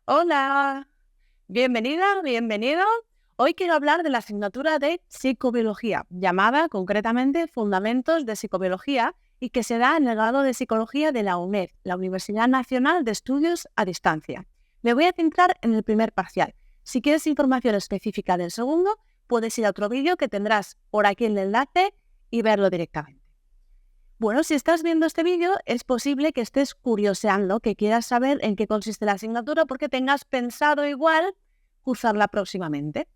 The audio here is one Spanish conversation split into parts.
Hola, bienvenida, bienvenido. Hoy quiero hablar de la asignatura de psicobiología, llamada concretamente Fundamentos de Psicobiología, y que se da en el grado de Psicología de la UNED, la Universidad Nacional de Estudios a Distancia. Me voy a centrar en el primer parcial. Si quieres información específica del segundo, puedes ir a otro vídeo que tendrás por aquí en el enlace y verlo directamente. Bueno, si estás viendo este vídeo, es posible que estés curioseando, que quieras saber en qué consiste la asignatura porque tengas pensado igual cursarla próximamente.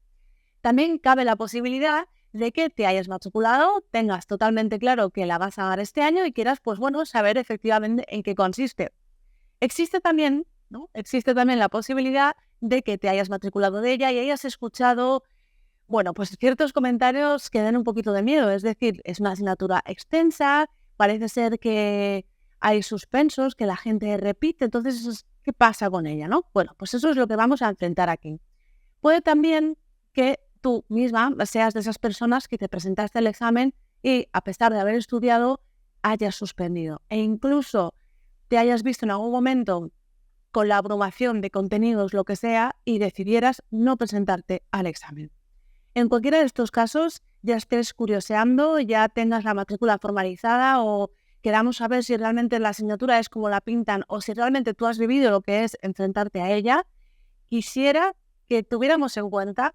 También cabe la posibilidad de que te hayas matriculado, tengas totalmente claro que la vas a dar este año y quieras, pues bueno, saber efectivamente en qué consiste. Existe también, ¿no? Existe también la posibilidad de que te hayas matriculado de ella y hayas escuchado, bueno, pues ciertos comentarios que dan un poquito de miedo. Es decir, es una asignatura extensa, parece ser que hay suspensos, que la gente repite. Entonces, ¿qué pasa con ella, no? Bueno, pues eso es lo que vamos a enfrentar aquí. Puede también que tú misma seas de esas personas que te presentaste el examen y, a pesar de haber estudiado, hayas suspendido. E incluso te hayas visto en algún momento con la abrumación de contenidos, lo que sea, y decidieras no presentarte al examen. En cualquiera de estos casos, ya estés curioseando, ya tengas la matrícula formalizada o queramos saber si realmente la asignatura es como la pintan o si realmente tú has vivido lo que es enfrentarte a ella, quisiera que tuviéramos en cuenta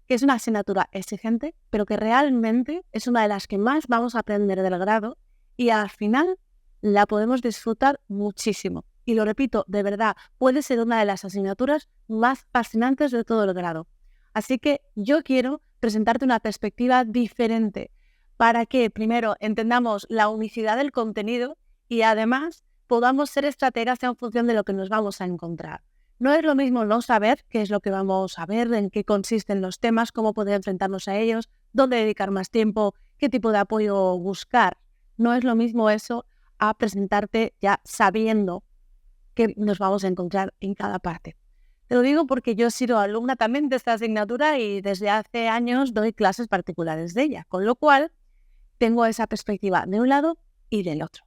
que es una asignatura exigente, pero que realmente es una de las que más vamos a aprender del grado y al final la podemos disfrutar muchísimo. Y lo repito, de verdad, puede ser una de las asignaturas más fascinantes de todo el grado. Así que yo quiero presentarte una perspectiva diferente para que primero entendamos la unicidad del contenido y además podamos ser estrategas en función de lo que nos vamos a encontrar. No es lo mismo no saber qué es lo que vamos a ver, en qué consisten los temas, cómo poder enfrentarnos a ellos, dónde dedicar más tiempo, qué tipo de apoyo buscar. No es lo mismo eso a presentarte ya sabiendo qué nos vamos a encontrar en cada parte. Te lo digo porque yo he sido alumna también de esta asignatura y desde hace años doy clases particulares de ella, con lo cual tengo esa perspectiva de un lado y del otro.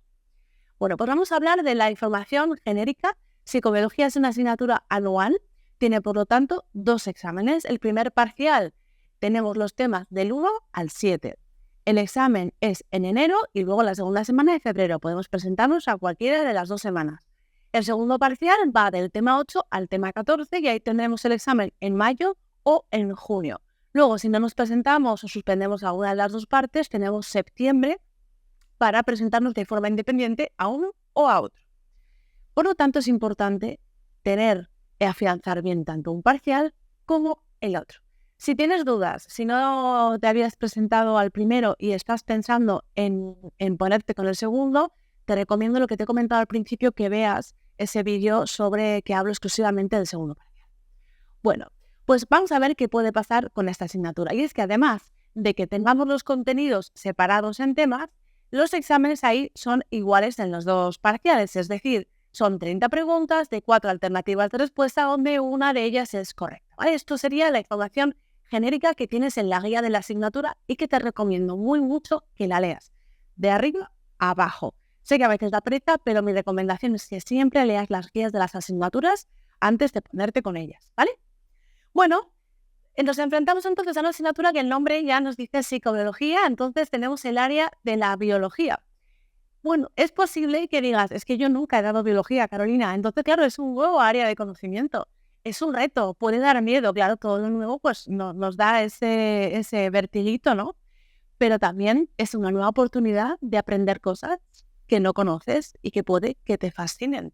Bueno, pues vamos a hablar de la información genérica. Psicobiología es una asignatura anual, tiene por lo tanto 2 exámenes. El primer parcial tenemos los temas del 1 al 7. El examen es en enero y luego la segunda semana de febrero. Podemos presentarnos a cualquiera de las 2 semanas. El segundo parcial va del tema 8 al tema 14 y ahí tendremos el examen en mayo o en junio. Luego, si no nos presentamos o suspendemos alguna de las 2 partes, tenemos septiembre para presentarnos de forma independiente a uno o a otro. Por lo tanto, es importante tener y afianzar bien tanto un parcial como el otro. Si tienes dudas, si no te habías presentado al primero y estás pensando en ponerte con el segundo, te recomiendo lo que te he comentado al principio, que veas ese vídeo sobre que hablo exclusivamente del segundo parcial. Bueno, pues vamos a ver qué puede pasar con esta asignatura. Y es que además de que tengamos los contenidos separados en temas, los exámenes ahí son iguales en los 2 parciales, es decir, son 30 preguntas de 4 alternativas de respuesta donde una de ellas es correcta. ¿Vale? Esto sería la información genérica que tienes en la guía de la asignatura y que te recomiendo muy mucho que la leas, de arriba a abajo. Sé que a veces da pereza, pero mi recomendación es que siempre leas las guías de las asignaturas antes de ponerte con ellas, ¿vale? Bueno, nos enfrentamos entonces a una asignatura que el nombre ya nos dice psicobiología, entonces tenemos el área de la biología. Bueno, es posible que digas, es que yo nunca he dado biología, Carolina, entonces claro, es un nuevo área de conocimiento, es un reto, puede dar miedo, claro, todo lo nuevo pues nos da ese vertiguito, ¿no? Pero también es una nueva oportunidad de aprender cosas que no conoces y que puede que te fascinen.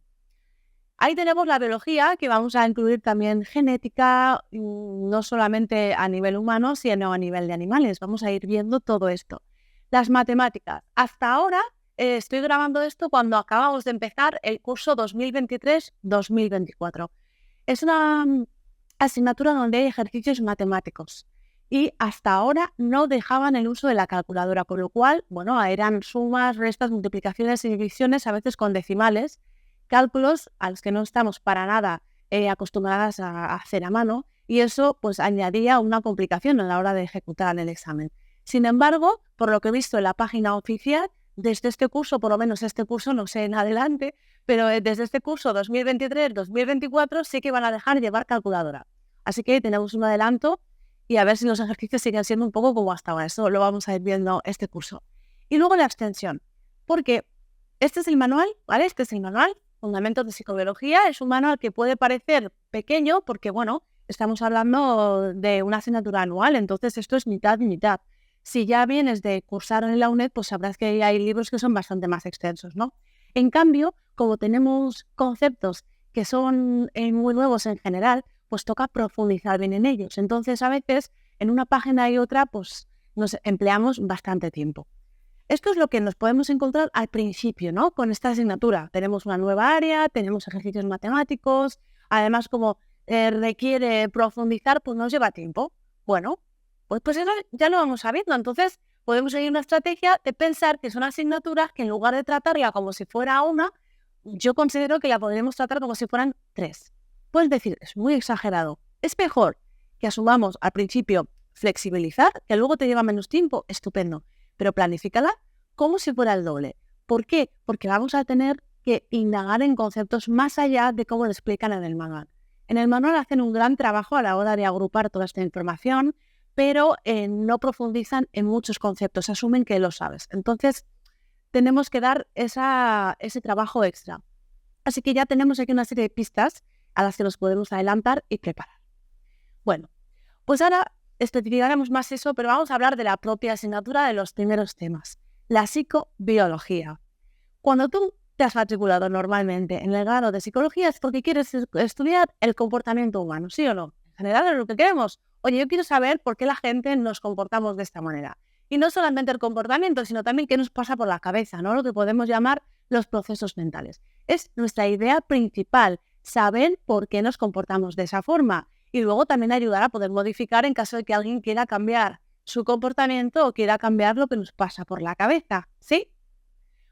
Ahí tenemos la biología, que vamos a incluir también genética, no solamente a nivel humano, sino a nivel de animales. Vamos a ir viendo todo esto. Las matemáticas. Hasta ahora estoy grabando esto cuando acabamos de empezar el curso 2023-2024. Es una asignatura donde hay ejercicios matemáticos y hasta ahora no dejaban el uso de la calculadora, con lo cual, bueno, eran sumas, restas, multiplicaciones y divisiones, a veces con decimales, cálculos a los que no estamos para nada acostumbradas a hacer a mano, y eso pues añadía una complicación a la hora de ejecutar el examen. Sin embargo, por lo que he visto en la página oficial, desde este curso, por lo menos este curso, no sé en adelante, pero desde este curso 2023-2024 sí que van a dejar llevar calculadora. Así que tenemos un adelanto y a ver si los ejercicios siguen siendo un poco como hasta ahora. Eso lo vamos a ir viendo este curso. Y luego la extensión, porque este es el manual, ¿vale? Este es el manual, Fundamentos de Psicobiología. Es un manual que puede parecer pequeño porque, bueno, estamos hablando de una asignatura anual, entonces esto es mitad y mitad. Si ya vienes de cursar en la UNED, pues sabrás que hay libros que son bastante más extensos, ¿no? En cambio, como tenemos conceptos que son muy nuevos en general, pues toca profundizar bien en ellos. Entonces, a veces, en una página y otra, pues nos empleamos bastante tiempo. Esto es lo que nos podemos encontrar al principio, ¿no? Con esta asignatura. Tenemos una nueva área, tenemos ejercicios matemáticos, además como requiere profundizar, pues nos lleva tiempo. Bueno, pues eso ya lo vamos sabiendo. Entonces, podemos seguir una estrategia de pensar que son asignaturas que en lugar de tratarla como si fuera una, yo considero que la podríamos tratar como si fueran 3. Puedes decir, es muy exagerado. Es mejor que asumamos al principio flexibilizar, que luego te lleva menos tiempo, estupendo. Pero planifícala como si fuera el doble. ¿Por qué? Porque vamos a tener que indagar en conceptos más allá de cómo lo explican en el manual. En el manual hacen un gran trabajo a la hora de agrupar toda esta información, pero no profundizan en muchos conceptos, asumen que lo sabes. Entonces, tenemos que dar ese trabajo extra. Así que ya tenemos aquí una serie de pistas a las que nos podemos adelantar y preparar. Bueno, pues ahora especificaremos más eso, pero vamos a hablar de la propia asignatura de los primeros temas, la psicobiología. Cuando tú te has matriculado normalmente en el grado de psicología es porque quieres estudiar el comportamiento humano, ¿sí o no? En general es lo que queremos. Oye, yo quiero saber por qué la gente nos comportamos de esta manera. Y no solamente el comportamiento, sino también qué nos pasa por la cabeza, ¿no? Lo que podemos llamar los procesos mentales. Es nuestra idea principal, saber por qué nos comportamos de esa forma. Y luego también ayudar a poder modificar en caso de que alguien quiera cambiar su comportamiento o quiera cambiar lo que nos pasa por la cabeza, ¿sí?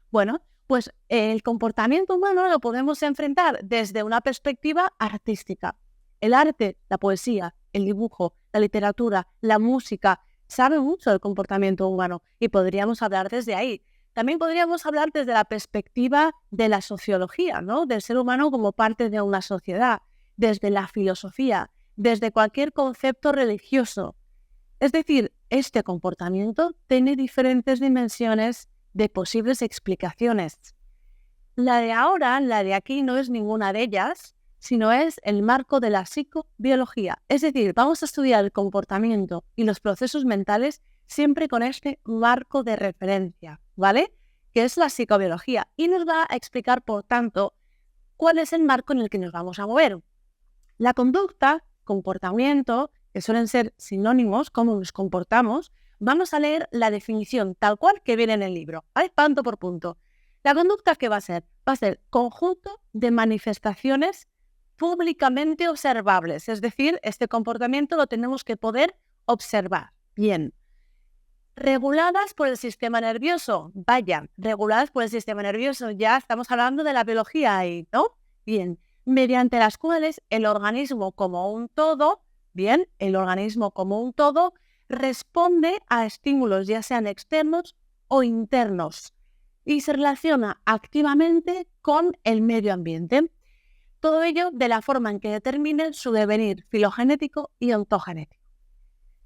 Bueno, pues el comportamiento humano lo podemos enfrentar desde una perspectiva artística. El arte, la poesía, el dibujo, la literatura, la música, sabe mucho del comportamiento humano y podríamos hablar desde ahí. También podríamos hablar desde la perspectiva de la sociología, ¿no? Del ser humano como parte de una sociedad, desde la filosofía, desde cualquier concepto religioso. Es decir, este comportamiento tiene diferentes dimensiones de posibles explicaciones. La de ahora, la de aquí, no es ninguna de ellas, sino es el marco de la psicobiología. Es decir, vamos a estudiar el comportamiento y los procesos mentales siempre con este marco de referencia, ¿vale? Que es la psicobiología. Y nos va a explicar, por tanto, cuál es el marco en el que nos vamos a mover. La conducta, comportamiento, que suelen ser sinónimos, cómo nos comportamos, vamos a leer la definición tal cual que viene en el libro, ¿vale? Punto por punto. La conducta, ¿qué va a ser? Va a ser conjunto de manifestaciones públicamente observables. Es decir, este comportamiento lo tenemos que poder observar. Bien. Reguladas por el sistema nervioso. Vaya, reguladas por el sistema nervioso. Ya estamos hablando de la biología ahí, ¿no? Bien. Mediante las cuales el organismo como un todo, responde a estímulos ya sean externos o internos y se relaciona activamente con el medio ambiente. Todo ello de la forma en que determine su devenir filogenético y ontogenético.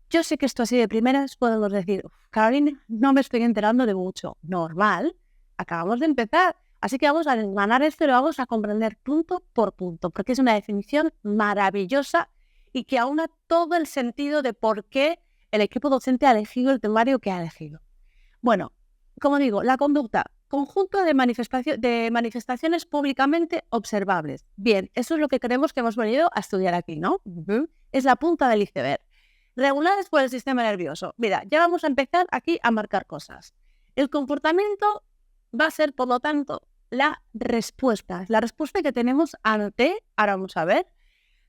Yo sé que esto así de primeras podemos decir, Carolina, no me estoy enterando de mucho. Normal, acabamos de empezar. Así que vamos a desgranar esto y lo vamos a comprender punto por punto, porque es una definición maravillosa y que aúna todo el sentido de por qué el equipo docente ha elegido el temario que ha elegido. Bueno, como digo, la conducta, conjunto de manifestaciones públicamente observables. Bien, eso es lo que creemos que hemos venido a estudiar aquí, ¿no? Es la punta del iceberg. Reguladas por el sistema nervioso. Mira, ya vamos a empezar aquí a marcar cosas. El comportamiento va a ser, por lo tanto, la respuesta que tenemos ante, ahora vamos a ver,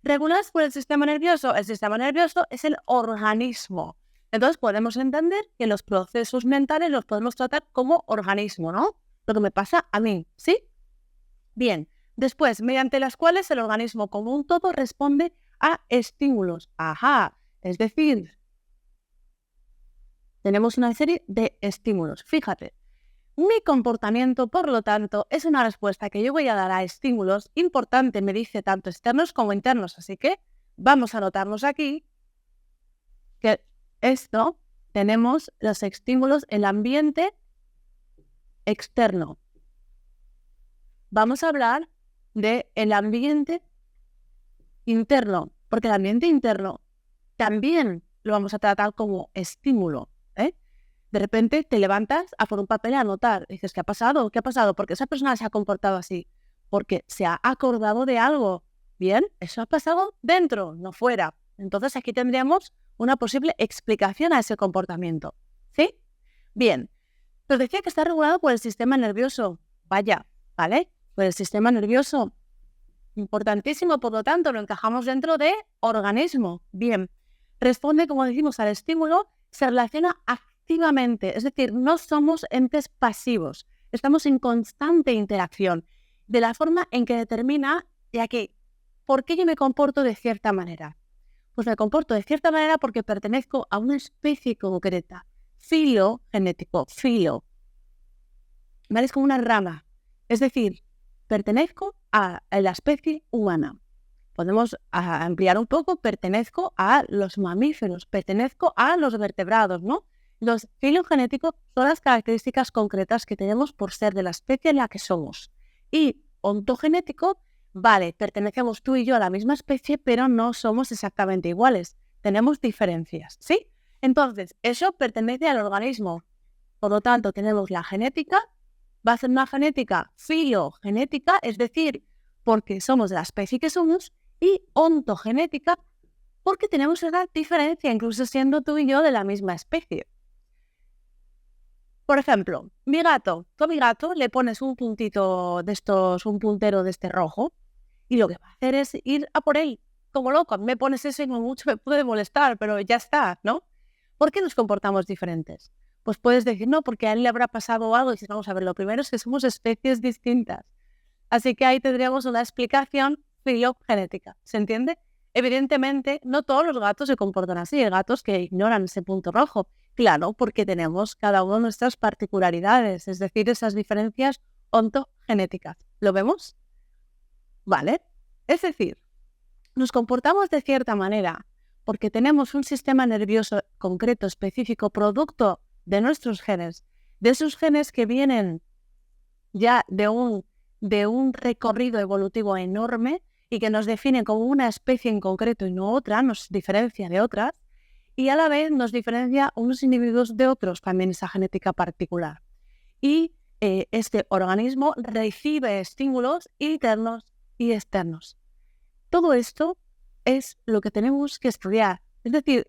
reguladas por el sistema nervioso. El sistema nervioso es el organismo. Entonces podemos entender que los procesos mentales los podemos tratar como organismo, ¿no? Lo que me pasa a mí, ¿sí? Bien, después, mediante las cuales el organismo como un todo responde a estímulos. Ajá, es decir, tenemos una serie de estímulos. Fíjate, Mi comportamiento, por lo tanto, es una respuesta que yo voy a dar a estímulos importante, me dice tanto externos como internos. Así que vamos a anotarnos aquí que esto tenemos los estímulos, el ambiente externo. Vamos a hablar del ambiente interno, porque el ambiente interno también lo vamos a tratar como estímulo, ¿eh? De repente te levantas a por un papel a anotar. Dices, ¿qué ha pasado? ¿Qué ha pasado? ¿Por qué esa persona se ha comportado así? Porque se ha acordado de algo. Bien, eso ha pasado dentro, no fuera. Entonces aquí tendríamos una posible explicación a ese comportamiento. ¿Sí? Bien. Os decía que está regulado por el sistema nervioso. Vaya, ¿vale? Por el sistema nervioso. Importantísimo, por lo tanto, lo encajamos dentro de organismo. Bien. Responde, como decimos, al estímulo, se relaciona activamente, es decir, no somos entes pasivos, estamos en constante interacción, de la forma en que determina, y aquí, ¿por qué yo me comporto de cierta manera? Pues me comporto de cierta manera porque pertenezco a una especie concreta, filogenético, filo, ¿vale? Es como una rama, es decir, pertenezco a la especie humana. Podemos ampliar un poco, pertenezco a los mamíferos, pertenezco a los vertebrados, ¿no? Los filogenéticos son las características concretas que tenemos por ser de la especie en la que somos. Y ontogenético, vale, pertenecemos tú y yo a la misma especie, pero no somos exactamente iguales. Tenemos diferencias, ¿sí? Entonces, eso pertenece al organismo. Por lo tanto, tenemos la genética, va a ser una genética filogenética, es decir, porque somos de la especie que somos, y ontogenética, porque tenemos una diferencia, incluso siendo tú y yo de la misma especie. Por ejemplo, mi gato, tú a mi gato le pones un puntito de estos, un puntero de este rojo, y lo que va a hacer es ir a por él, como loco. Me pones ese y mucho me puede molestar, pero ya está, ¿no? ¿Por qué nos comportamos diferentes? Pues puedes decir, no, porque a él le habrá pasado algo, y dices, vamos a ver, lo primero es que somos especies distintas. Así que ahí tendríamos una explicación filogenética, ¿se entiende? Evidentemente, no todos los gatos se comportan así, hay gatos que ignoran ese punto rojo. Claro, porque tenemos cada uno nuestras particularidades, es decir, esas diferencias ontogenéticas. ¿Lo vemos? ¿Vale? Es decir, nos comportamos de cierta manera porque tenemos un sistema nervioso concreto, específico, producto de nuestros genes, de esos genes que vienen ya de un recorrido evolutivo enorme y que nos define como una especie en concreto y no otra, nos diferencia de otras, y a la vez nos diferencia unos individuos de otros, también esa genética particular. Y este organismo recibe estímulos internos y externos. Todo esto es lo que tenemos que estudiar. Es decir,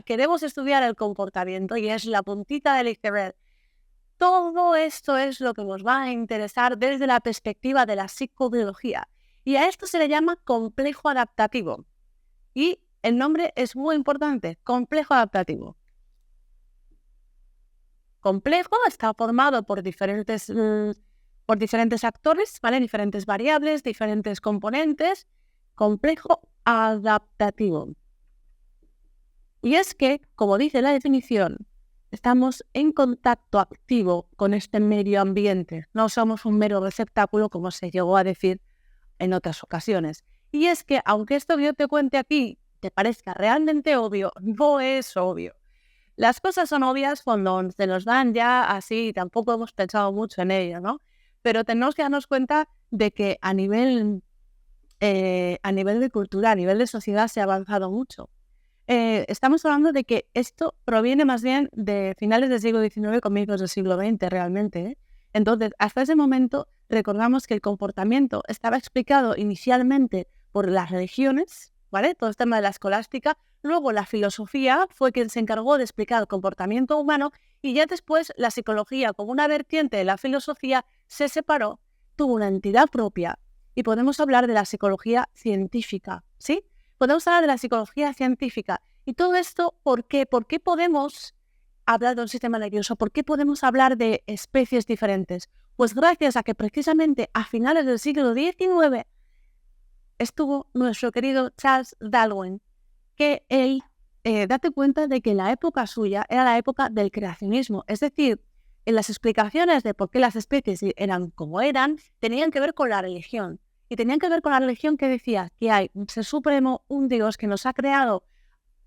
queremos estudiar el comportamiento y es la puntita del iceberg. Todo esto es lo que nos va a interesar desde la perspectiva de la psicobiología. Y a esto se le llama complejo adaptativo. Y el nombre es muy importante, complejo adaptativo. Complejo está formado por diferentes actores, ¿vale? Diferentes variables, diferentes componentes. Complejo adaptativo. Y es que, como dice la definición, estamos en contacto activo con este medio ambiente. No somos un mero receptáculo, como se llegó a decir en otras ocasiones. Y es que, aunque esto que yo te cuente aquí te parezca realmente obvio, no es obvio. Las cosas son obvias cuando se nos dan ya así, tampoco hemos pensado mucho en ello, ¿no? Pero tenemos que darnos cuenta de que a nivel de cultura, a nivel de sociedad, se ha avanzado mucho. Estamos hablando de que esto proviene más bien de finales del siglo XIX, comienzos del siglo XX realmente, ¿eh? Entonces, hasta ese momento, recordamos que el comportamiento estaba explicado inicialmente por las religiones, ¿vale? Todo el tema de la escolástica. Luego la filosofía fue quien se encargó de explicar el comportamiento humano y ya después la psicología, como una vertiente de la filosofía, se separó, tuvo una entidad propia y podemos hablar de la psicología científica, ¿sí? Podemos hablar de la psicología científica. Y todo esto, ¿por qué? ¿Por qué podemos hablar de un sistema nervioso? ¿Por qué podemos hablar de especies diferentes? Pues gracias a que precisamente a finales del siglo XIX estuvo nuestro querido Charles Darwin, que él, date cuenta de que la época suya era la época del creacionismo. Es decir, en las explicaciones de por qué las especies eran como eran, tenían que ver con la religión. Y tenían que ver con la religión que decía que hay un ser supremo, un Dios que nos ha creado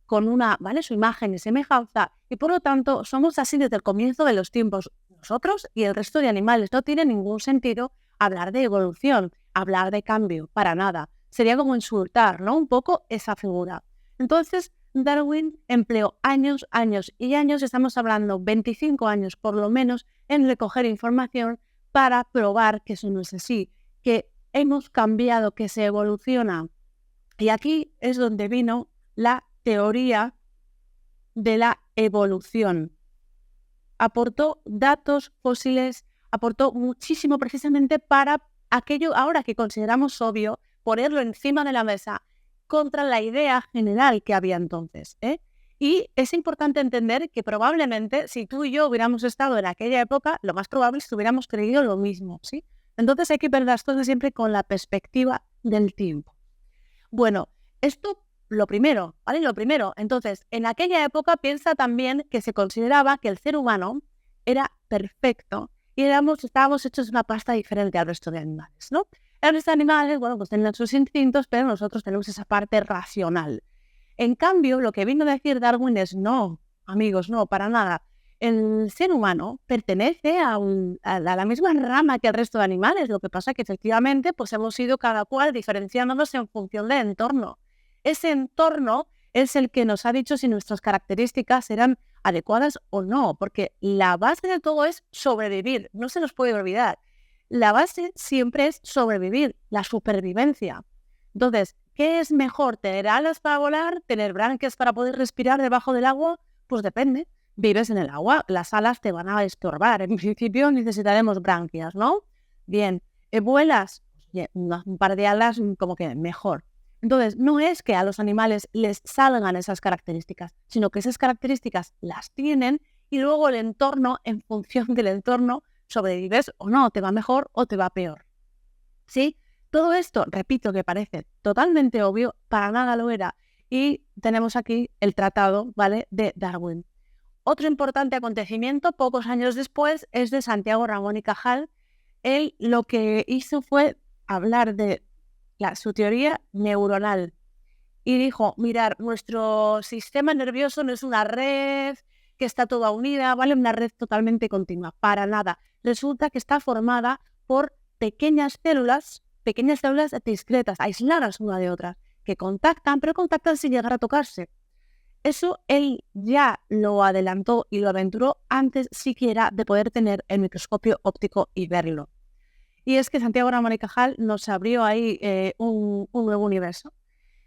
con una, ¿vale?, su imagen y semejanza, y por lo tanto somos así desde el comienzo de los tiempos, nosotros y el resto de animales. No tiene ningún sentido hablar de evolución, hablar de cambio, para nada. Sería como insultar, ¿no?, un poco esa figura. Entonces, Darwin empleó años, años y años, estamos hablando 25 años por lo menos, en recoger información para probar que eso no es así, que hemos cambiado, que se evoluciona. Y aquí es donde vino la teoría de la evolución. Aportó datos fósiles, aportó muchísimo precisamente para aquello ahora que consideramos obvio, ponerlo encima de la mesa contra la idea general que había entonces, ¿eh? Y es importante entender que probablemente si tú y yo hubiéramos estado en aquella época, lo más probable es que hubiéramos creído lo mismo, ¿sí? Entonces hay que ver las cosas siempre con la perspectiva del tiempo. Bueno, esto lo primero, ¿vale? Lo primero. Entonces, en aquella época piensa también que se consideraba que el ser humano era perfecto y estábamos hechos de una pasta diferente al resto de animales, ¿no? El resto de animales, bueno, pues tienen sus instintos, pero nosotros tenemos esa parte racional. En cambio, lo que vino a decir Darwin es no, amigos, no, para nada. El ser humano pertenece a la misma rama que el resto de animales. Lo que pasa es que efectivamente pues hemos ido cada cual diferenciándonos en función del entorno. Ese entorno es el que nos ha dicho si nuestras características eran adecuadas o no, porque la base de todo es sobrevivir, no se nos puede olvidar. La base siempre es sobrevivir, la supervivencia. Entonces, ¿qué es mejor? ¿Tener alas para volar? ¿Tener branquias para poder respirar debajo del agua? Pues depende. Vives en el agua, las alas te van a estorbar. En principio necesitaremos branquias, ¿no? Bien, ¿vuelas? Un par de alas como que mejor. Entonces, no es que a los animales les salgan esas características, sino que esas características las tienen y luego el entorno, en función del entorno, sobrevives o no, te va mejor o te va peor. ¿Sí? Todo esto, repito, que parece totalmente obvio, para nada lo era. Y tenemos aquí el tratado, ¿vale?, de Darwin. Otro importante acontecimiento, pocos años después, es de Santiago Ramón y Cajal. Él lo que hizo fue hablar de su teoría neuronal. Y dijo, mirar, nuestro sistema nervioso no es una red que está toda unida, ¿vale? Una red totalmente continua, para nada. Resulta que está formada por pequeñas células discretas, aisladas una de otra, que contactan, pero contactan sin llegar a tocarse. Eso él ya lo adelantó y lo aventuró antes siquiera de poder tener el microscopio óptico y verlo. Y es que Santiago Ramón y Cajal nos abrió ahí un nuevo universo,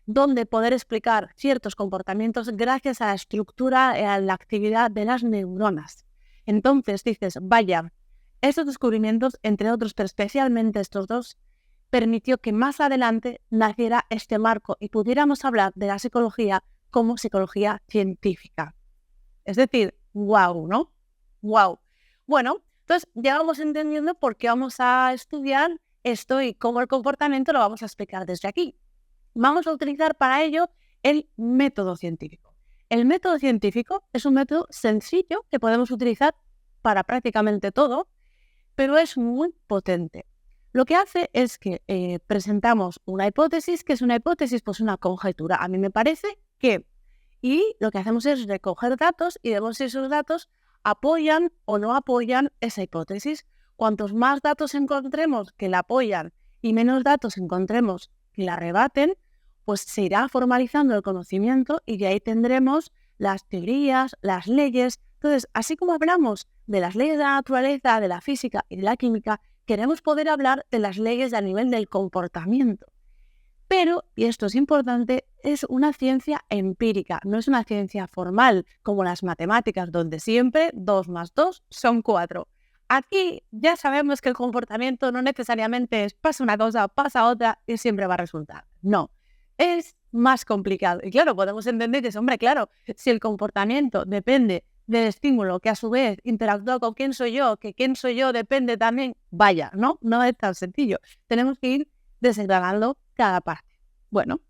donde poder explicar ciertos comportamientos gracias a la estructura y a la actividad de las neuronas. Entonces dices, vaya, estos descubrimientos, entre otros, pero especialmente estos dos, permitió que más adelante naciera este marco y pudiéramos hablar de la psicología como psicología científica. Es decir, wow, ¿no? Wow. Bueno, entonces ya vamos entendiendo por qué vamos a estudiar esto y cómo el comportamiento lo vamos a explicar desde aquí. Vamos a utilizar para ello el método científico. El método científico es un método sencillo que podemos utilizar para prácticamente todo, pero es muy potente. Lo que hace es que presentamos una hipótesis, que es una hipótesis, pues una conjetura. A mí me parece que, y lo que hacemos es recoger datos y vemos si esos datos apoyan o no apoyan esa hipótesis. Cuantos más datos encontremos que la apoyan y menos datos encontremos que la rebaten, pues se irá formalizando el conocimiento y de ahí tendremos las teorías, las leyes. Entonces, así como hablamos de las leyes de la naturaleza, de la física y de la química, queremos poder hablar de las leyes a nivel del comportamiento. Pero, y esto es importante, es una ciencia empírica, no es una ciencia formal como las matemáticas, donde siempre 2 más 2 son 4. Aquí ya sabemos que el comportamiento no necesariamente es pasa una cosa, pasa otra y siempre va a resultar. No, es más complicado. Y claro, podemos entender que es, hombre, claro, si el comportamiento depende del estímulo que a su vez interactúa con quién soy yo, que quién soy yo depende también, vaya, no es tan sencillo. Tenemos que ir desengranando cada parte. Bueno,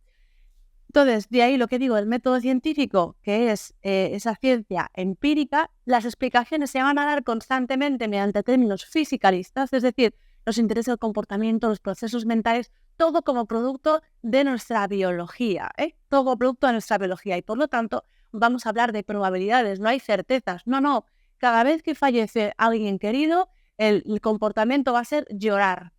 Entonces, de ahí lo que digo, el método científico, que es esa ciencia empírica, las explicaciones se van a dar constantemente mediante términos fisicalistas, es decir, nos interesa el comportamiento, los procesos mentales, todo como producto de nuestra biología, todo como producto de nuestra biología. Y por lo tanto, vamos a hablar de probabilidades, no hay certezas. No, cada vez que fallece alguien querido, el comportamiento va a ser llorar.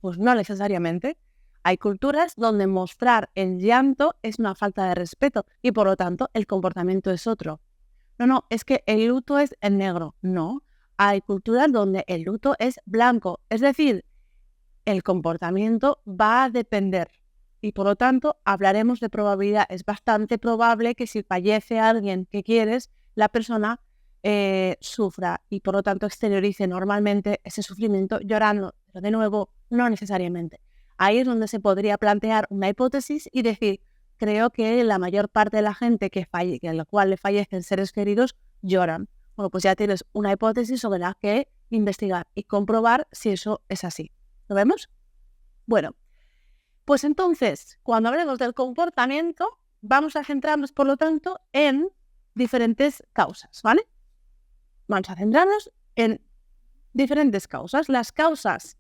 Pues no necesariamente. Hay culturas donde mostrar el llanto es una falta de respeto y por lo tanto el comportamiento es otro. No, es que el luto es el negro. No, hay culturas donde el luto es blanco. Es decir, el comportamiento va a depender y por lo tanto hablaremos de probabilidad. Es bastante probable que si fallece alguien que quieres, la persona sufra y por lo tanto exteriorice normalmente ese sufrimiento llorando, pero de nuevo, no necesariamente. Ahí es donde se podría plantear una hipótesis y decir, creo que la mayor parte de la gente que a la cual le fallecen seres queridos lloran. Bueno, pues ya tienes una hipótesis sobre la que investigar y comprobar si eso es así. ¿Lo vemos? Bueno, pues entonces, cuando hablemos del comportamiento, vamos a centrarnos, por lo tanto, en diferentes causas, ¿vale? Vamos a centrarnos en diferentes causas. Las causas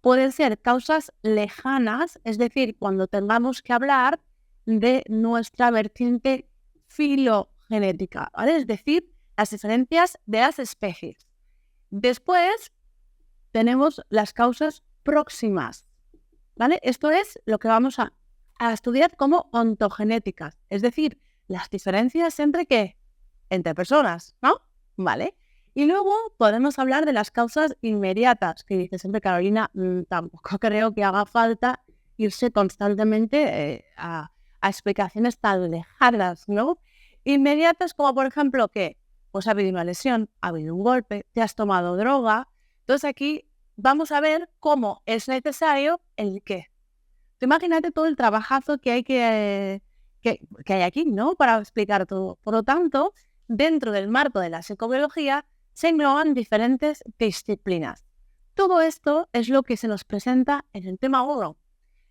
pueden ser causas lejanas, es decir, cuando tengamos que hablar de nuestra vertiente filogenética, ¿vale? Es decir, las diferencias de las especies. Después tenemos las causas próximas, ¿vale? Esto es lo que vamos a estudiar como ontogenéticas, es decir, las diferencias entre personas, ¿no? ¿Vale? Y luego podemos hablar de las causas inmediatas, que dice siempre Carolina, tampoco creo que haga falta irse constantemente a explicaciones tan lejanas, ¿no? Inmediatas como por ejemplo que pues ha habido una lesión, ha habido un golpe, te has tomado droga. Entonces aquí vamos a ver cómo es necesario el qué. Tú imagínate todo el trabajazo que hay aquí, ¿no? Para explicar todo. Por lo tanto, dentro del marco de la psicobiología se engloban diferentes disciplinas. Todo esto es lo que se nos presenta en el tema 1.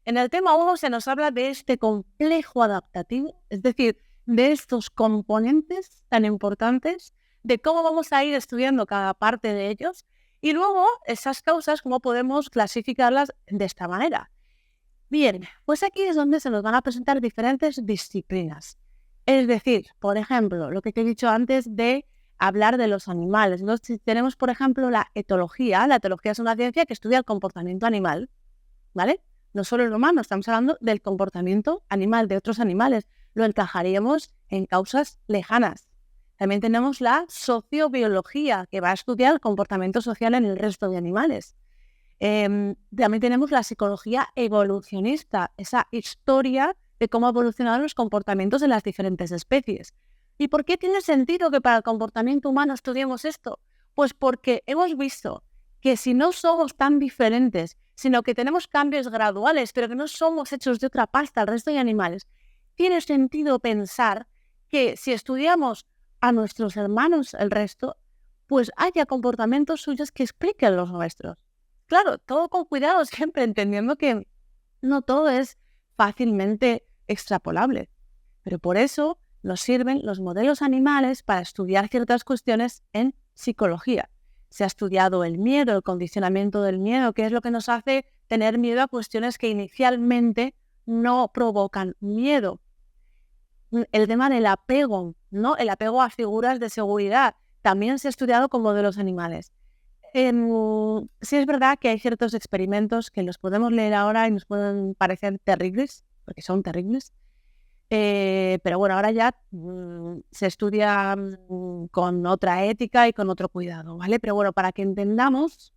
En el tema 1 se nos habla de este complejo adaptativo, es decir, de estos componentes tan importantes, de cómo vamos a ir estudiando cada parte de ellos y luego esas causas, cómo podemos clasificarlas de esta manera. Bien, pues aquí es donde se nos van a presentar diferentes disciplinas. Es decir, por ejemplo, lo que te he dicho antes de hablar de los animales, ¿no? Si tenemos, por ejemplo, la etología. La etología es una ciencia que estudia el comportamiento animal, ¿vale? No solo el humano, estamos hablando del comportamiento animal, de otros animales. Lo encajaríamos en causas lejanas. También tenemos la sociobiología, que va a estudiar el comportamiento social en el resto de animales. También tenemos la psicología evolucionista, esa historia de cómo evolucionaron los comportamientos de las diferentes especies. ¿Y por qué tiene sentido que para el comportamiento humano estudiemos esto? Pues porque hemos visto que si no somos tan diferentes, sino que tenemos cambios graduales, pero que no somos hechos de otra pasta al resto de animales, tiene sentido pensar que si estudiamos a nuestros hermanos el resto, pues haya comportamientos suyos que expliquen los nuestros. Claro, todo con cuidado, siempre entendiendo que no todo es fácilmente extrapolable. Pero por eso nos sirven los modelos animales para estudiar ciertas cuestiones en psicología. Se ha estudiado el miedo, el condicionamiento del miedo, que es lo que nos hace tener miedo a cuestiones que inicialmente no provocan miedo. El tema del apego, ¿no? El apego a figuras de seguridad también se ha estudiado con modelos animales. Sí es verdad que hay ciertos experimentos que los podemos leer ahora y nos pueden parecer terribles, porque son terribles, pero bueno, ahora ya se estudia con otra ética y con otro cuidado, ¿vale? Pero bueno, para que entendamos,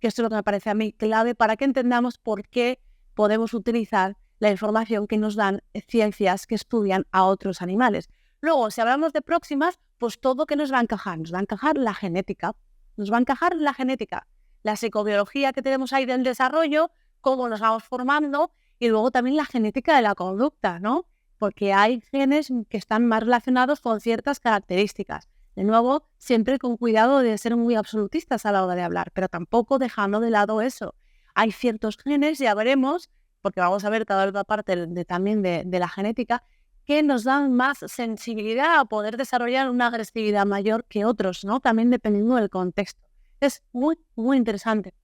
que esto es lo que me parece a mí clave, para que entendamos por qué podemos utilizar la información que nos dan ciencias que estudian a otros animales. Luego, si hablamos de próximas, pues todo que nos va a encajar la genética. Nos va a encajar la genética, la psicobiología que tenemos ahí del desarrollo, cómo nos vamos formando y luego también la genética de la conducta, ¿no? Porque hay genes que están más relacionados con ciertas características. De nuevo, siempre con cuidado de ser muy absolutistas a la hora de hablar, pero tampoco dejando de lado eso. Hay ciertos genes, ya veremos, porque vamos a ver toda la parte también de la genética, que nos dan más sensibilidad a poder desarrollar una agresividad mayor que otros, ¿no? También dependiendo del contexto. Es muy, muy interesante.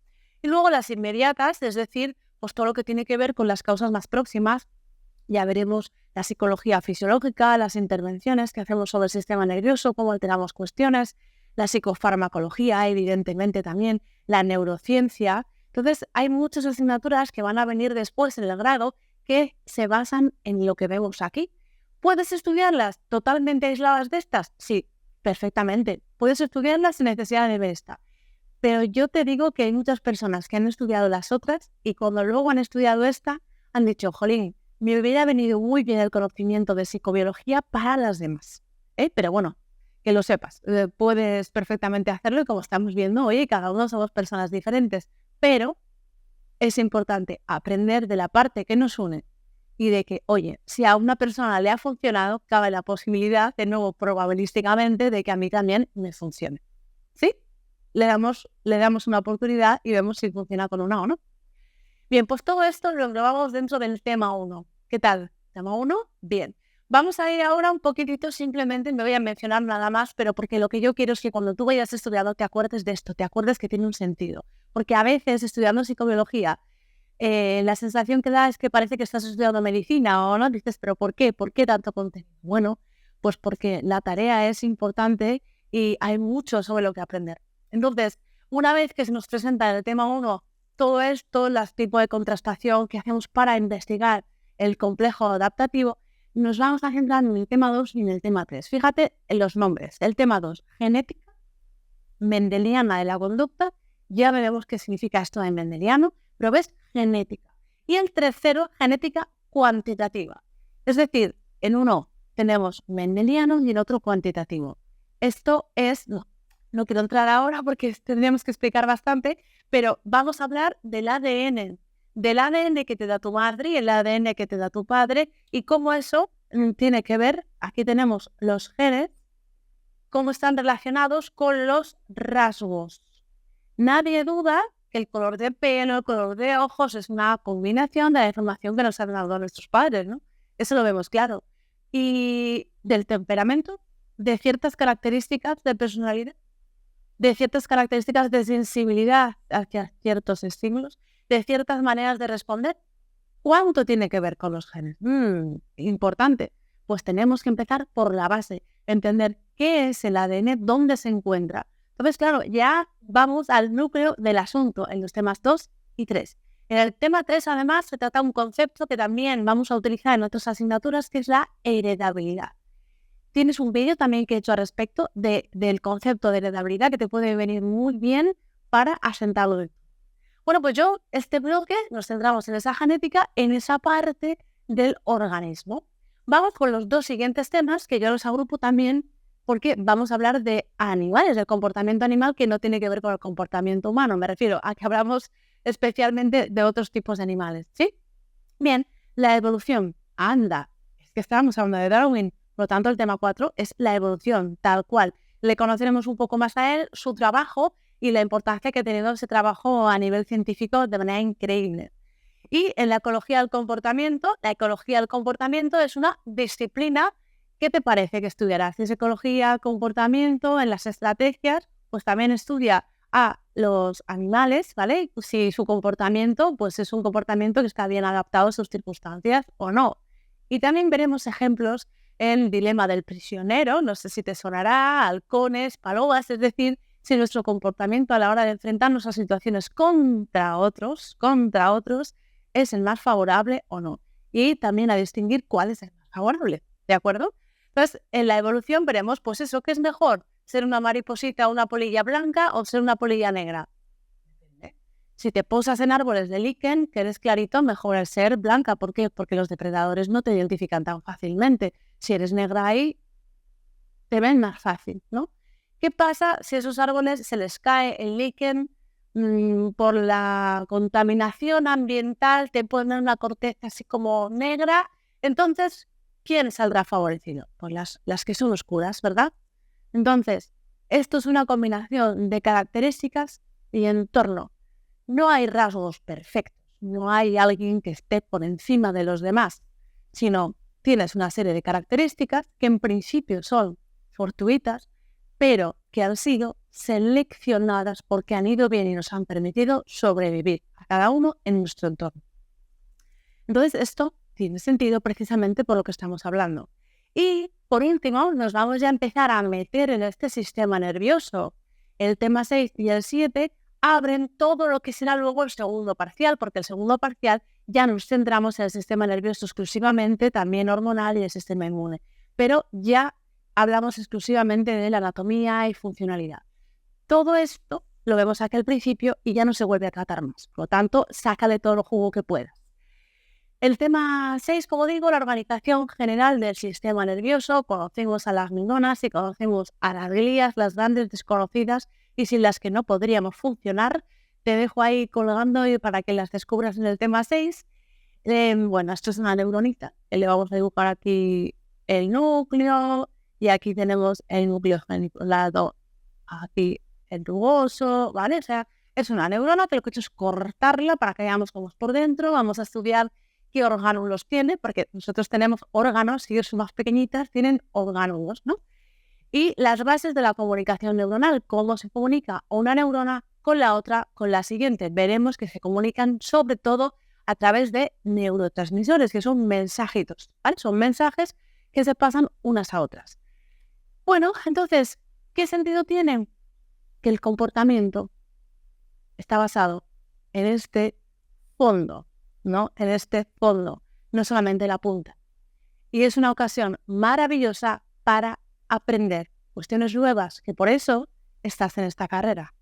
Y luego las inmediatas, es decir, pues todo lo que tiene que ver con las causas más próximas. Ya veremos la psicología fisiológica, las intervenciones que hacemos sobre el sistema nervioso, cómo alteramos cuestiones, la psicofarmacología, evidentemente también, la neurociencia. Entonces, hay muchas asignaturas que van a venir después en el grado que se basan en lo que vemos aquí. ¿Puedes estudiarlas totalmente aisladas de estas? Sí, perfectamente. Puedes estudiarlas sin necesidad de ver esta. Pero yo te digo que hay muchas personas que han estudiado las otras y cuando luego han estudiado esta, han dicho, jolín, me hubiera venido muy bien el conocimiento de psicobiología para las demás. Pero bueno, que lo sepas, puedes perfectamente hacerlo y como estamos viendo, oye, cada uno somos personas diferentes, pero es importante aprender de la parte que nos une y de que, oye, si a una persona le ha funcionado, cabe la posibilidad, de nuevo, probabilísticamente, de que a mí también me funcione. ¿Sí? Le damos una oportunidad y vemos si funciona con una o no. Bien, pues todo esto lo englobamos dentro del tema 1. ¿Qué tal? ¿Tema 1? Bien. Vamos a ir ahora un poquitito, simplemente me voy a mencionar nada más, pero porque lo que yo quiero es que cuando tú vayas estudiando te acuerdes de esto, te acuerdes que tiene un sentido. Porque a veces estudiando psicobiología, la sensación que da es que parece que estás estudiando medicina o no, dices, ¿pero por qué? ¿Por qué tanto contenido? Bueno, pues porque la tarea es importante y hay mucho sobre lo que aprender. Entonces, una vez que se nos presenta en el tema 1 todo esto, los tipos de contrastación que hacemos para investigar el complejo adaptativo, nos vamos a centrar en el tema 2 y en el tema 3. Fíjate en los nombres. El tema 2, genética mendeliana de la conducta. Ya veremos qué significa esto de mendeliano, pero ves, genética. Y el tercero, genética cuantitativa. Es decir, en uno tenemos mendeliano y en otro cuantitativo. Esto es... No quiero entrar ahora porque tendríamos que explicar bastante, pero vamos a hablar del ADN que te da tu madre y el ADN que te da tu padre y cómo eso tiene que ver, aquí tenemos los genes, cómo están relacionados con los rasgos. Nadie duda que el color de pelo, el color de ojos es una combinación de la información que nos han dado nuestros padres, ¿no? Eso lo vemos claro. Y del temperamento, de ciertas características de personalidad, de ciertas características de sensibilidad hacia ciertos estímulos, de ciertas maneras de responder. ¿Cuánto tiene que ver con los genes? Importante. Pues tenemos que empezar por la base, entender qué es el ADN, dónde se encuentra. Entonces, claro, ya vamos al núcleo del asunto en los temas 2 y 3. En el tema 3, además, se trata de un concepto que también vamos a utilizar en otras asignaturas, que es la heredabilidad. Tienes un vídeo también que he hecho al respecto del concepto de heredabilidad que te puede venir muy bien para asentarlo. Bueno, pues este bloque nos centramos en esa genética, en esa parte del organismo. Vamos con los dos siguientes temas que yo los agrupo también porque vamos a hablar de animales, del comportamiento animal que no tiene que ver con el comportamiento humano. Me refiero a que hablamos especialmente de otros tipos de animales, ¿sí? Bien, la evolución. Anda, es que estábamos hablando de Darwin. Por lo tanto, el tema 4 es la evolución, tal cual. Le conoceremos un poco más a él, su trabajo y la importancia que ha tenido ese trabajo a nivel científico de manera increíble. Y en la ecología del comportamiento es una disciplina. ¿Qué te parece que estudiarás? Si es ecología, comportamiento, en las estrategias, pues también estudia a los animales, ¿vale? Si su comportamiento, pues es un comportamiento que está bien adaptado a sus circunstancias o no. Y también veremos ejemplos el dilema del prisionero, no sé si te sonará, halcones, palomas, es decir, si nuestro comportamiento a la hora de enfrentarnos a situaciones contra otros, es el más favorable o no. Y también a distinguir cuál es el más favorable, ¿de acuerdo? Entonces, en la evolución veremos, pues eso, ¿qué es mejor? ¿Ser una mariposita o una polilla blanca o ser una polilla negra? Depende. Si te posas en árboles de liquen, que eres clarito, mejor es ser blanca. ¿Por qué? Porque los depredadores no te identifican tan fácilmente. Si eres negra ahí, te ven más fácil, ¿no? ¿Qué pasa si a esos árboles se les cae el liquen por la contaminación ambiental, te ponen una corteza así como negra? Entonces, ¿quién saldrá favorecido? Pues las que son oscuras, ¿verdad? Entonces, esto es una combinación de características y entorno. No hay rasgos perfectos, no hay alguien que esté por encima de los demás, sino tienes una serie de características que en principio son fortuitas, pero que han sido seleccionadas porque han ido bien y nos han permitido sobrevivir a cada uno en nuestro entorno. Entonces, esto tiene sentido precisamente por lo que estamos hablando. Y, por último, nos vamos ya a empezar a meter en este sistema nervioso. El tema 6 y el 7 abren todo lo que será luego el segundo parcial, porque el segundo parcial ya nos centramos en el sistema nervioso exclusivamente, también hormonal y el sistema inmune. Pero ya hablamos exclusivamente de la anatomía y funcionalidad. Todo esto lo vemos aquí al principio y ya no se vuelve a tratar más. Por lo tanto, sácale todo el jugo que puedas. El tema 6, como digo, la organización general del sistema nervioso. Conocemos a las neuronas y conocemos a las glías, las grandes desconocidas y sin las que no podríamos funcionar. Te dejo ahí colgando para que las descubras en el tema 6. Bueno, esto es una neuronita. Le vamos a dibujar aquí el núcleo y aquí tenemos el núcleo geniculado, aquí el rugoso, ¿vale? O sea, es una neurona que lo que he hecho es cortarla para que veamos cómo es por dentro. Vamos a estudiar qué órganos los tiene, porque nosotros tenemos órganos, si ellos son más pequeñitas, tienen órganos, ¿no? Y las bases de la comunicación neuronal, cómo se comunica una neurona con la otra, con la siguiente. Veremos que se comunican sobre todo a través de neurotransmisores, que son mensajitos, ¿vale? Son mensajes que se pasan unas a otras. Bueno, entonces, ¿qué sentido tiene? Que el comportamiento está basado en este fondo, ¿no? En este fondo, no solamente la punta. Y es una ocasión maravillosa para aprender cuestiones nuevas, que por eso estás en esta carrera.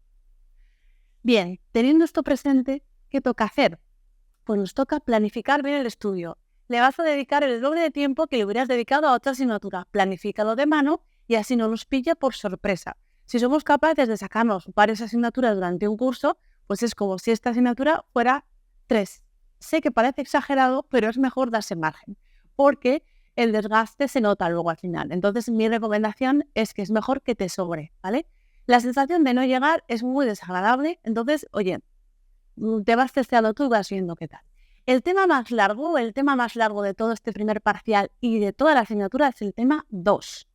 Bien, teniendo esto presente, ¿qué toca hacer? Pues nos toca planificar bien el estudio. Le vas a dedicar el doble de tiempo que le hubieras dedicado a otra asignatura. Planifícalo de mano y así no nos pilla por sorpresa. Si somos capaces de sacarnos varias asignaturas durante un curso, pues es como si esta asignatura fuera 3. Sé que parece exagerado, pero es mejor darse margen, porque el desgaste se nota luego al final. Entonces, mi recomendación es que es mejor que te sobre, ¿vale? La sensación de no llegar es muy desagradable, entonces, oye, te vas testeando tú y vas viendo qué tal. El tema más largo de todo este primer parcial y de toda la asignatura es el tema 2.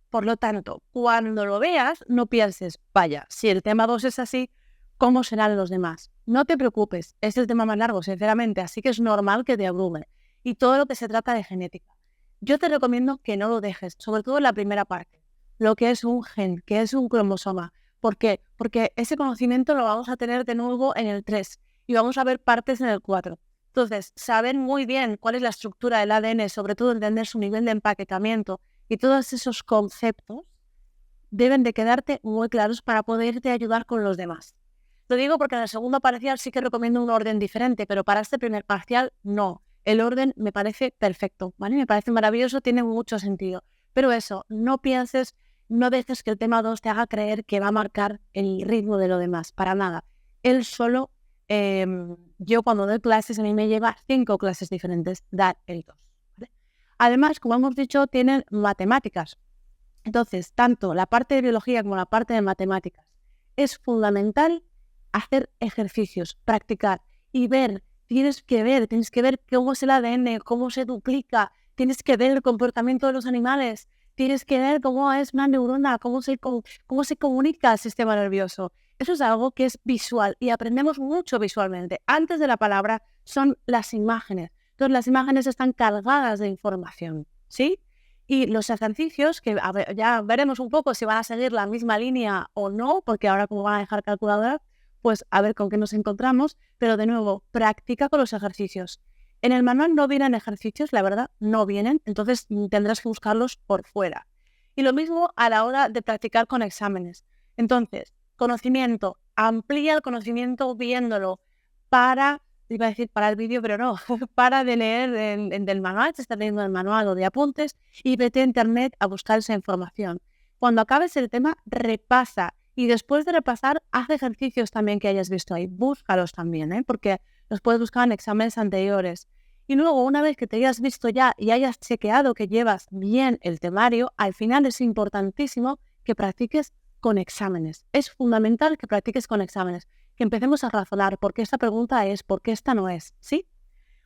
Por lo tanto, cuando lo veas, no pienses, vaya, si el tema 2 es así, ¿cómo serán los demás? No te preocupes, es el tema más largo, sinceramente, así que es normal que te abrume. Y todo lo que se trata de genética. Yo te recomiendo que no lo dejes, sobre todo en la primera parte, lo que es un gen, que es un cromosoma. ¿Por qué? Porque ese conocimiento lo vamos a tener de nuevo en el 3 y vamos a ver partes en el 4. Entonces, saber muy bien cuál es la estructura del ADN, sobre todo entender su nivel de empaquetamiento y todos esos conceptos deben de quedarte muy claros para poderte ayudar con los demás. Lo digo porque en el segundo parcial sí que recomiendo un orden diferente, pero para este primer parcial no. El orden me parece perfecto, ¿vale? Me parece maravilloso, tiene mucho sentido. Pero eso, no pienses, no dejes que el tema 2 te haga creer que va a marcar el ritmo de lo demás, para nada. Él solo, yo cuando doy clases, a mí me lleva 5 clases diferentes, dar el 2. ¿Vale? Además, como hemos dicho, tienen matemáticas. Entonces, tanto la parte de biología como la parte de matemáticas es fundamental hacer ejercicios, practicar y ver. Tienes que ver cómo es el ADN, cómo se duplica, tienes que ver el comportamiento de los animales, tienes que ver cómo es una neurona, cómo se comunica el sistema nervioso. Eso es algo que es visual y aprendemos mucho visualmente. Antes de la palabra son las imágenes. Entonces las imágenes están cargadas de información, ¿sí? Y los ejercicios, que ya veremos un poco si van a seguir la misma línea o no, porque ahora como van a dejar calculadora, pues a ver con qué nos encontramos, pero de nuevo, practica con los ejercicios. En el manual no vienen ejercicios, la verdad, no vienen, entonces tendrás que buscarlos por fuera. Y lo mismo a la hora de practicar con exámenes. Entonces, conocimiento, amplía el conocimiento viéndolo iba a decir para el vídeo, pero no, para de leer del manual, si estás leyendo el manual o de apuntes, y vete a internet a buscar esa información. Cuando acabes el tema, repasa. Y después de repasar, haz ejercicios también que hayas visto ahí. Búscalos también, porque los puedes buscar en exámenes anteriores. Y luego, una vez que te hayas visto ya y hayas chequeado que llevas bien el temario, al final es importantísimo que practiques con exámenes. Es fundamental que practiques con exámenes. que empecemos a razonar por qué esta pregunta es, por qué esta no es, ¿sí?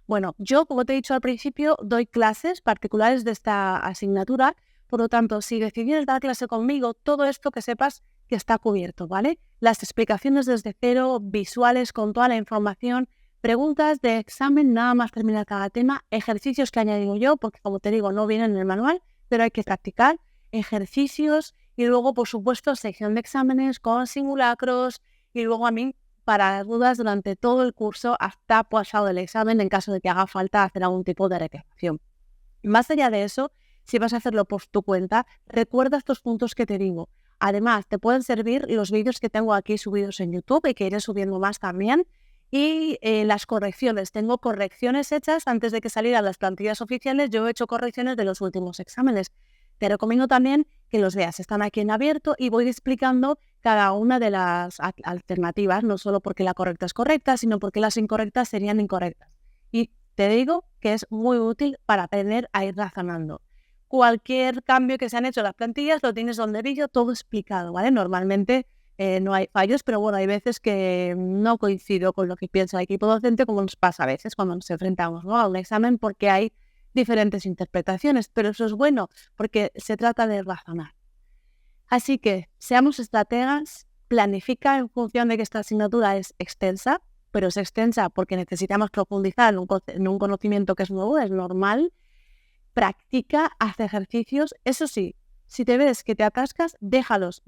Bueno, yo, como te he dicho al principio, doy clases particulares de esta asignatura, por lo tanto, si decidieras dar clase conmigo, todo esto que sepas que está cubierto, ¿vale? Las explicaciones desde cero, visuales con toda la información, preguntas de examen, nada más terminar cada tema, ejercicios que añadido yo, porque como te digo, no vienen en el manual, pero hay que practicar, ejercicios y luego, por supuesto, sección de exámenes con simulacros y luego a mí para dudas durante todo el curso hasta pasado el examen en caso de que haga falta hacer algún tipo de reclamación. Más allá de eso, si vas a hacerlo por tu cuenta, recuerda estos puntos que te digo. Además, te pueden servir los vídeos que tengo aquí subidos en YouTube y que iré subiendo más también. Y las correcciones. Tengo correcciones hechas antes de que salieran las plantillas oficiales. Yo he hecho correcciones de los últimos exámenes. Te recomiendo también que los veas. Están aquí en abierto y voy explicando cada una de las alternativas, no solo porque la correcta es correcta, sino porque las incorrectas serían incorrectas. Y te digo que es muy útil para aprender a ir razonando. Cualquier cambio que se han hecho en las plantillas lo tienes donde vídeo todo explicado, ¿vale? Normalmente no hay fallos, pero bueno, hay veces que no coincido con lo que piensa el equipo docente, como nos pasa a veces cuando nos enfrentamos, ¿no?, a un examen, porque hay diferentes interpretaciones, pero eso es bueno porque se trata de razonar. Así que seamos estrategas, planifica en función de que esta asignatura es extensa, pero es extensa porque necesitamos profundizar en un conocimiento que es nuevo, es normal. Practica, haz ejercicios. Eso sí, si te ves que te atascas, déjalos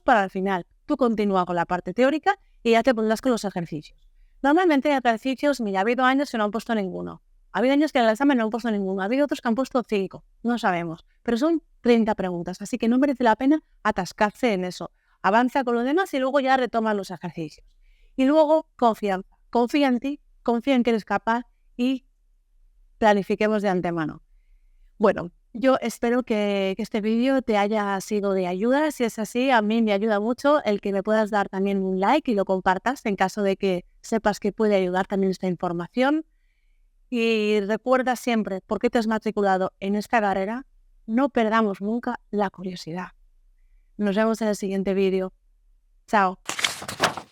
para el final. Tú continúa con la parte teórica y ya te pondrás con los ejercicios. Normalmente hay ejercicios, mira, ha habido años que no han puesto ninguno. Ha habido años que en el examen no han puesto ninguno. Ha habido otros que han puesto 5. No sabemos. Pero son 30 preguntas, así que no merece la pena atascarse en eso. Avanza con lo demás y luego ya retoma los ejercicios. Y luego confianza. Confía en ti, confía en que eres capaz y planifiquemos de antemano. Bueno, yo espero que este vídeo te haya sido de ayuda. Si es así, a mí me ayuda mucho el que me puedas dar también un like y lo compartas en caso de que sepas que puede ayudar también esta información. Y recuerda siempre por qué te has matriculado en esta carrera. No perdamos nunca la curiosidad. Nos vemos en el siguiente vídeo. Chao.